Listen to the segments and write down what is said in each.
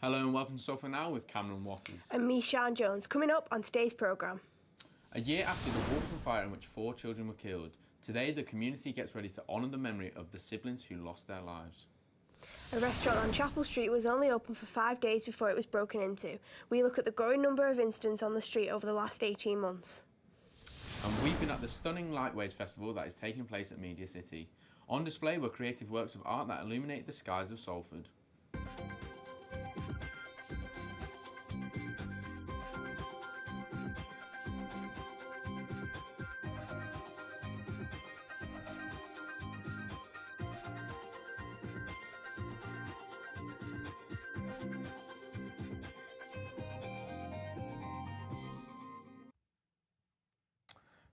Hello and welcome to Salford Now with Cameron Watters. And me, Sian Jones, coming up on today's programme. A year after the Walkden fire in which 4 children were killed, today the community gets ready to honour the memory of the siblings who lost their lives. A restaurant on Chapel Street was only open for 5 days before it was broken into. We look at the growing number of incidents on the street over the last 18 months. And we've been at the stunning Lightwaves Festival that is taking place at Media City. On display were creative works of art that illuminate the skies of Salford.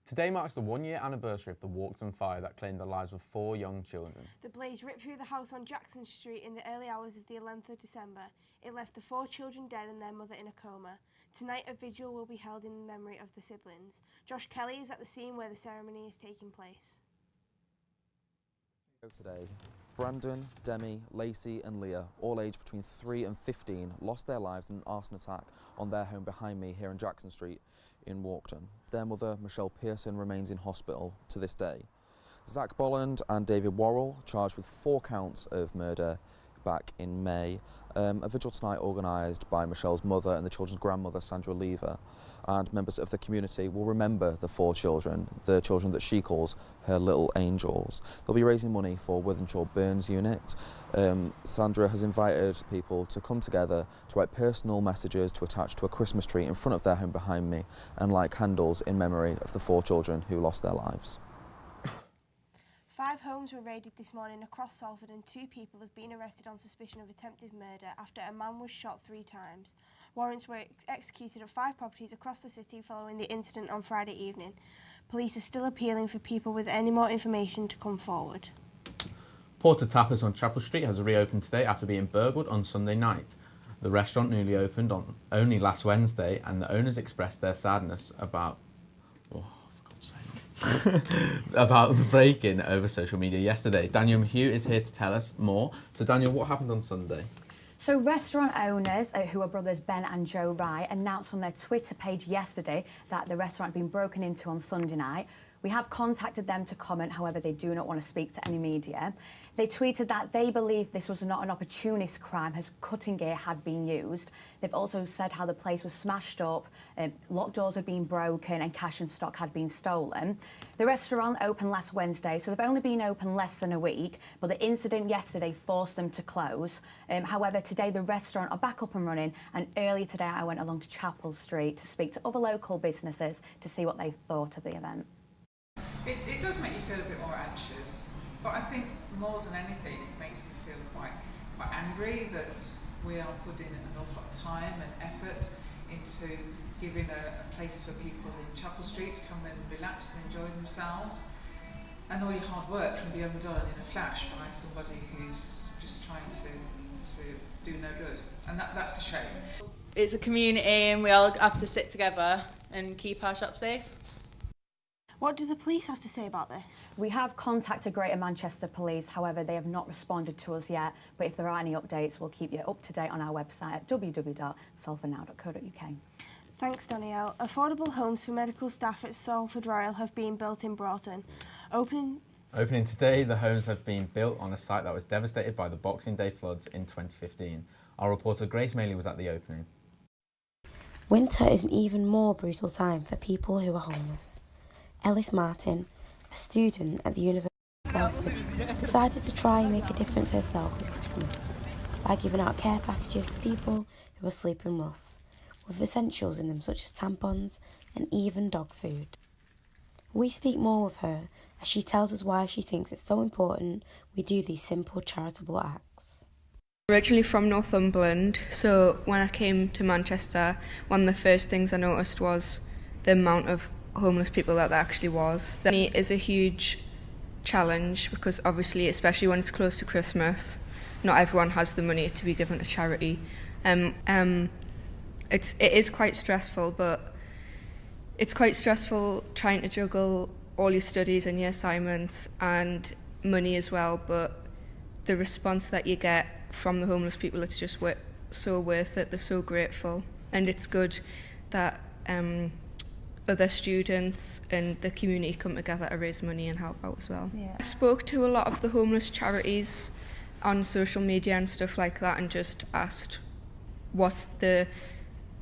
Today marks the 1-year anniversary of the Walkden fire that claimed the lives of 4 young children. The blaze ripped through the house on Jackson Street in the early hours of the 11th of December. It left the 4 children dead and their mother in a coma. Tonight a vigil will be held in memory of the siblings. Josh Kelly is at the scene where the ceremony is taking place. Today, Brandon, Demi, Lacey and Leah, all aged between 3 and 15, lost their lives in an arson attack on their home behind me here in Jackson Street in Walkden. Their mother, Michelle Pearson, remains in hospital to this day. Zach Bolland and David Worrell, charged with 4 counts of murder back in May. A vigil tonight organised by Michelle's mother and the children's grandmother, Sandra Lever, and members of the community will remember the 4 children, the children that she calls her little angels. They'll be raising money for Wythenshawe Burns Unit. Sandra has invited people to come together to write personal messages to attach to a Christmas tree in front of their home behind me and light candles in memory of the 4 children who lost their lives. 5 homes were raided this morning across Salford and 2 people have been arrested on suspicion of attempted murder after a man was shot 3 times. Warrants were executed at 5 properties across the city following the incident on Friday evening. Police are still appealing for people with any more information to come forward. Porter Tappers on Chapel Street has reopened today after being burgled on Sunday night. The restaurant newly opened on only last Wednesday and the owners expressed their sadness about about the break-in over social media yesterday. Daniel Mahue is here to tell us more. So Daniel, what happened on Sunday? So restaurant owners, who are brothers Ben and Joe Wright, announced on their Twitter page yesterday that the restaurant had been broken into on Sunday night. We have contacted them to comment, however, they do not want to speak to any media. They tweeted that they believe this was not an opportunist crime as cutting gear had been used. They've also said how the place was smashed up, locked doors had been broken and cash and stock had been stolen. The restaurant opened last Wednesday, so they've only been open less than a week, but the incident yesterday forced them to close. However, today the restaurant are back up and running, and earlier today I went along to Chapel Street to speak to other local businesses to see what they thought of the event. It does make you feel a bit more anxious, but I think more than anything it makes me feel quite angry that we are putting an awful lot of time and effort into giving a place for people in Chapel Street to come and relax and enjoy themselves, and all your hard work can be undone in a flash by somebody who's just trying to do no good, and that's a shame. It's a community and we all have to sit together and keep our shop safe. What do the police have to say about this? We have contacted Greater Manchester Police, however, they have not responded to us yet, but if there are any updates, we'll keep you up to date on our website at www.salfordnow.co.uk. Thanks, Danielle. Affordable homes for medical staff at Salford Royal have been built in Broughton. Opening today, the homes have been built on a site that was devastated by the Boxing Day floods in 2015. Our reporter Grace Maley was at the opening. Winter is an even more brutal time for people who are homeless. Ellis Martin, a student at the University of Salford, decided to try and make a difference herself this Christmas by giving out care packages to people who are sleeping rough, with essentials in them such as tampons and even dog food. We speak more with her as she tells us why she thinks it's so important we do these simple charitable acts. Originally from Northumberland, so when I came to Manchester, one of the first things I noticed was the amount of homeless people that there actually was. Money is a huge challenge because obviously, especially when it's close to Christmas, not everyone has the money to be given to charity. It is quite stressful, but it's quite stressful trying to juggle all your studies and your assignments and money as well, but the response that you get from the homeless people, it's just so worth it, they're so grateful, and it's good that other students and the community come together to raise money and help out as well. Yeah. I spoke to a lot of the homeless charities on social media and stuff like that and just asked what the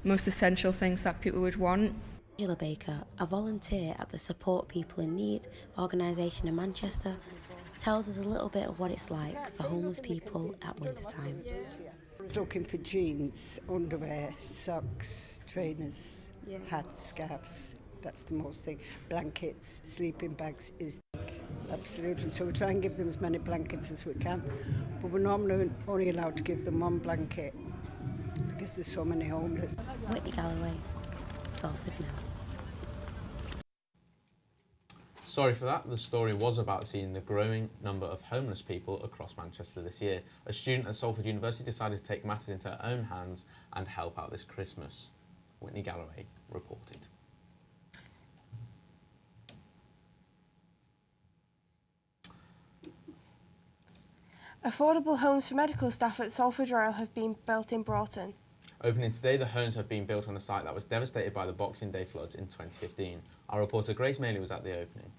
most essential things that people would want. Angela Baker, a volunteer at the Support People in Need organisation in Manchester, tells us a little bit of what it's like for homeless people at winter time. Looking for jeans, underwear, socks, trainers, hats, scarves. That's the most thing. Blankets, sleeping bags is absolutely. So we try and give them as many blankets as we can, but we're normally only allowed to give them one blanket because there's so many homeless. Whitney Galloway, Salford Now. Sorry for that, the story was about seeing the growing number of homeless people across Manchester this year. A student at Salford University decided to take matters into her own hands and help out this Christmas. Whitney Galloway reported. Affordable homes for medical staff at Salford Royal have been built in Broughton. Opening today, the homes have been built on a site that was devastated by the Boxing Day floods in 2015. Our reporter Grace Maley was at the opening.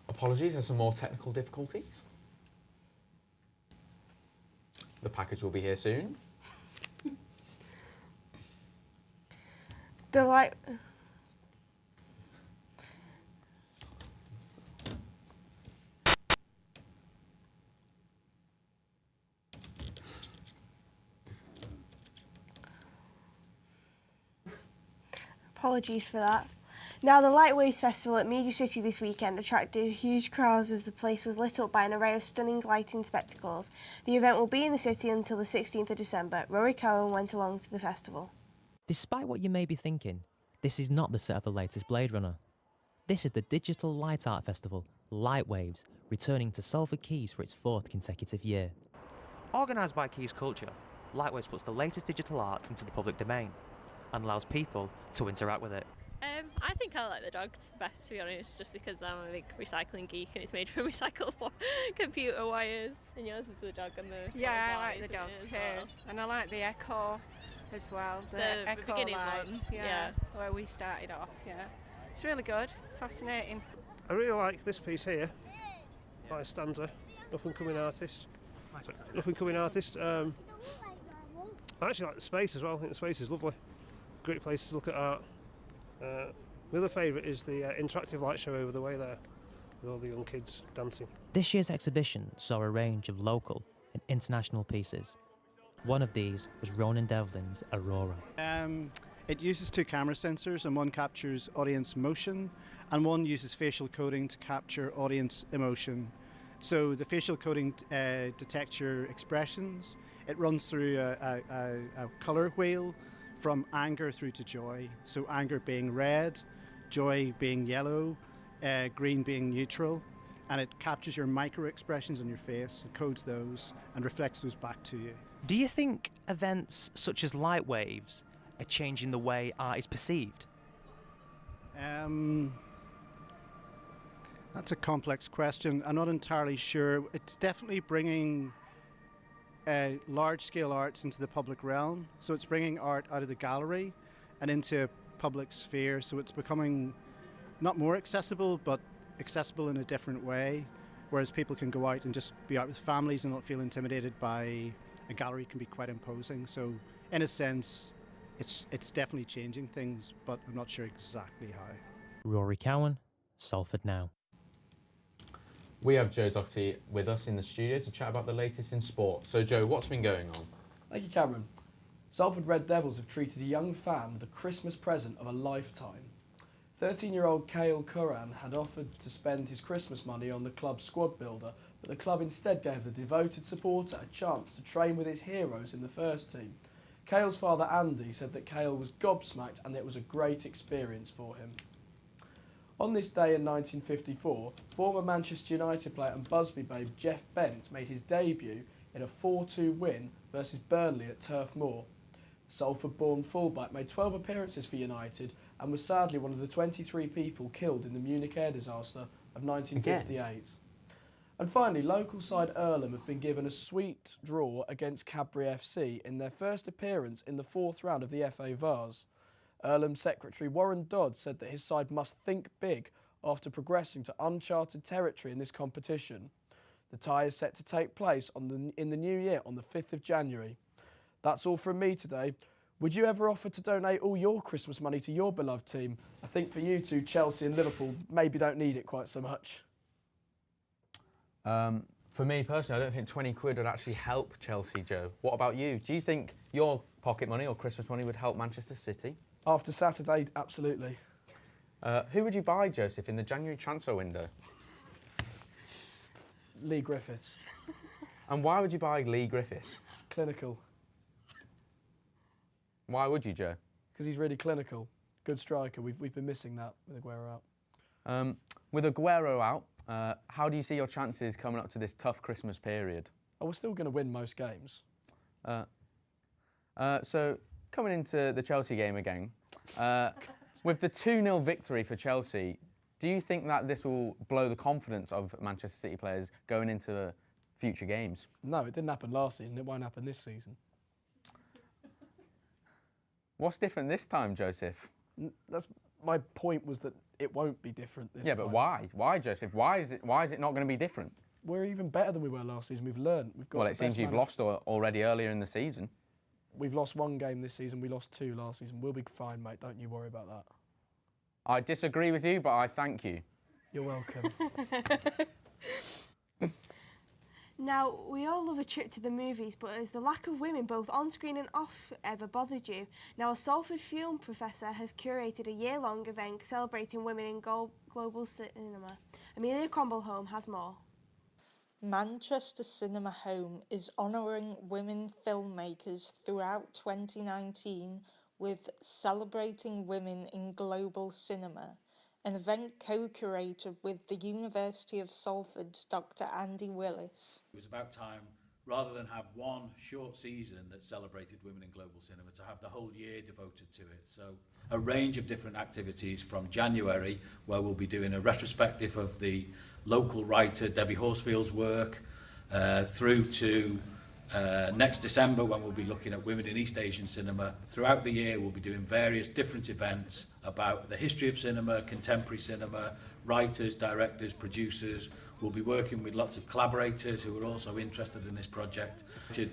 Apologies, there's some more technical difficulties. The package will be here soon. The light... Apologies for that. Now, the Lightwaves Festival at Media City this weekend attracted huge crowds as the place was lit up by an array of stunning lighting spectacles. The event will be in the city until the 16th of December. Rory Cowan went along to the festival. Despite what you may be thinking, this is not the set of the latest Blade Runner. This is the digital light art festival, Lightwaves, returning to Salford Quays for its 4th consecutive year. Organised by Quays Culture, Lightwaves puts the latest digital art into the public domain and allows people to interact with it. I think I like the dog best, to be honest, just because I'm a big recycling geek and it's made from recyclable computer wires. And yours is the dog and the... Yeah, I like the dog too. Well. And I like the Echo as well, the Echo beginning lights, one, yeah, where we started off, yeah. It's really good, it's fascinating. I really like this piece here, by Stanza, up-and-coming artist. Up-and-coming artist. I actually like the space as well, I think the space is lovely. Great place to look at art. My other favourite is the interactive light show over the way there, with all the young kids dancing. This year's exhibition saw a range of local and international pieces. One of these was Ronan Devlin's Aurora. It uses 2 camera sensors, and one captures audience motion and one uses facial coding to capture audience emotion. So the facial coding detects your expressions. It runs through a colour wheel from anger through to joy. So anger being red, joy being yellow, green being neutral, and it captures your micro expressions on your face, it codes those and reflects those back to you. Do you think events such as Lightwaves are changing the way art is perceived? That's a complex question. I'm not entirely sure. It's definitely bringing large-scale arts into the public realm. So it's bringing art out of the gallery and into public sphere. So it's becoming not more accessible, but accessible in a different way, whereas people can go out and just be out with families and not feel intimidated by a gallery. Can be quite imposing. So in a sense, it's definitely changing things, but I'm not sure exactly how. Rory Cowan, Salford Now. We have Joe Doherty with us in the studio to chat about the latest in sport. So Joe, what's been going on? Thank you, Cameron. Salford Red Devils have treated a young fan with a Christmas present of a lifetime. 13-year-old Cale Curran had offered to spend his Christmas money on the club's squad builder, but the club instead gave the devoted supporter a chance to train with his heroes in the first team. Cale's father Andy said that Cale was gobsmacked and it was a great experience for him. On this day in 1954, former Manchester United player and Busby babe Jeff Bent made his debut in a 4-2 win versus Burnley at Turf Moor. Salford-born fullback made 12 appearances for United and was sadly one of the 23 people killed in the Munich air disaster of 1958. Again. And finally, local side Earlham have been given a sweet draw against Cadbury FC in their first appearance in the 4th round of the FA Vase. Earlham secretary Warren Dodd said that his side must think big after progressing to uncharted territory in this competition. The tie is set to take place in the new year on the 5th of January. That's all from me today. Would you ever offer to donate all your Christmas money to your beloved team? I think for you two, Chelsea and Liverpool maybe don't need it quite so much. For me personally, I don't think 20 quid would actually help Chelsea, Joe. What about you? Do you think your pocket money or Christmas money would help Manchester City? After Saturday, absolutely. Who would you buy, Joseph, in the January transfer window? Lee Griffiths. And why would you buy Lee Griffiths? Clinical. Why would you, Joe? Because he's really clinical. Good striker. We've been missing that with Aguero out. With Aguero out, how do you see your chances coming up to this tough Christmas period? Oh, we're still going to win most games. So, coming into the Chelsea game again, with the 2-0 victory for Chelsea, do you think that this will blow the confidence of Manchester City players going into future games? No, it didn't happen last season. It won't happen this season. What's different this time, Joseph? That's my point, was that it won't be different this time. Yeah, but why? Why, Joseph? Why is it not going to be different? We're even better than we were last season. We've learned. We've got. Well, it seems you've lost already earlier in the season. We've lost 1 game this season. We lost 2 last season. We'll be fine, mate. Don't you worry about that. I disagree with you, but I thank you. You're welcome. Now, we all love a trip to the movies, but has the lack of women both on-screen and off ever bothered you? Now, a Salford film professor has curated a year-long event celebrating women in global cinema. Amelia Cromwell-Home has more. Manchester Cinema Home is honouring women filmmakers throughout 2019 with Celebrating Women in Global Cinema, an event co-curated with the University of Salford's Dr. Andy Willis. It was about time, rather than have one short season that celebrated women in global cinema, to have the whole year devoted to it. So a range of different activities from January, where we'll be doing a retrospective of the local writer Debbie Horsfield's work, through to next December, when we'll be looking at women in East Asian cinema. Throughout the year, we'll be doing various different events about the history of cinema, contemporary cinema, writers, directors, producers. We'll be working with lots of collaborators who are also interested in this project.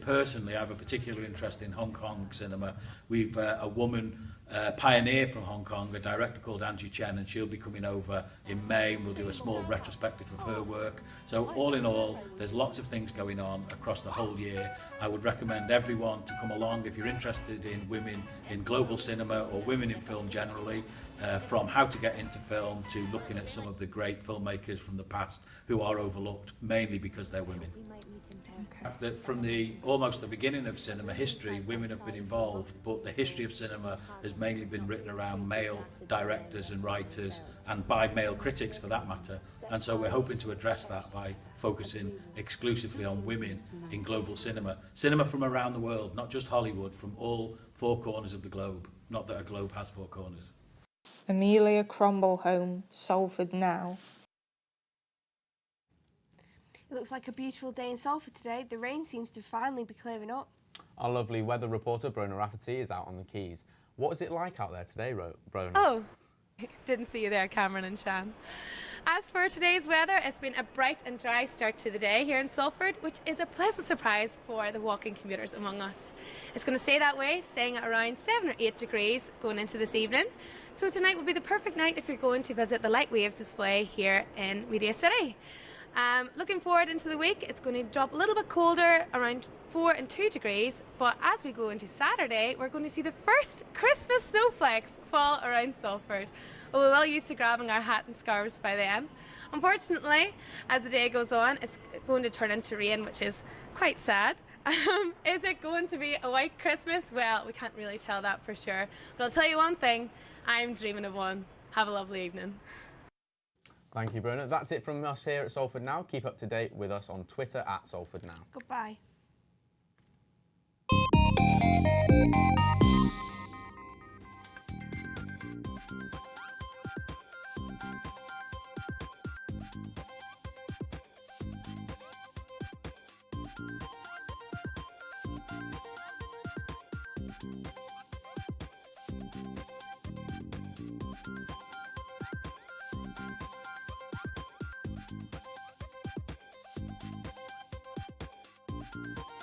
Personally, I have a particular interest in Hong Kong cinema. We've a woman pioneer from Hong Kong, a director called Angie Chen, and she'll be coming over in May, and we'll do a small retrospective of her work. So all in all, there's lots of things going on across the whole year. I would recommend everyone to come along if you're interested in women in global cinema or women in film generally, from how to get into film to looking at some of the great filmmakers from the past who are overlooked, mainly because they're women. That from almost the beginning of cinema history, women have been involved, but the history of cinema has mainly been written around male directors and writers, and by male critics for that matter. And so we're hoping to address that by focusing exclusively on women in global cinema. Cinema from around the world, not just Hollywood, from all 4 corners of the globe. Not that a globe has 4 corners. Amelia Cromwell-Home, Salford Now. It looks like a beautiful day in Salford today. The rain seems to finally be clearing up. Our lovely weather reporter, Brona Rafferty, is out on the Quays. What is it like out there today, Brona? Oh, didn't see you there, Cameron and Shan. As for today's weather, it's been a bright and dry start to the day here in Salford, which is a pleasant surprise for the walking commuters among us. It's going to stay that way, staying at around 7 or 8 degrees going into this evening. So tonight will be the perfect night if you're going to visit the Light Waves display here in Media City. Looking forward into the week, it's going to drop a little bit colder, around 4 and 2 degrees, but as we go into Saturday, we're going to see the first Christmas snowflakes fall around Salford. Well, we're well used to grabbing our hat and scarves by then. Unfortunately, as the day goes on, it's going to turn into rain, which is quite sad. Is it going to be a white Christmas? Well, we can't really tell that for sure, but I'll tell you one thing, I'm dreaming of one. Have a lovely evening. Thank you, Brona. That's it from us here at Salford Now. Keep up to date with us on Twitter at Salford Now. Goodbye.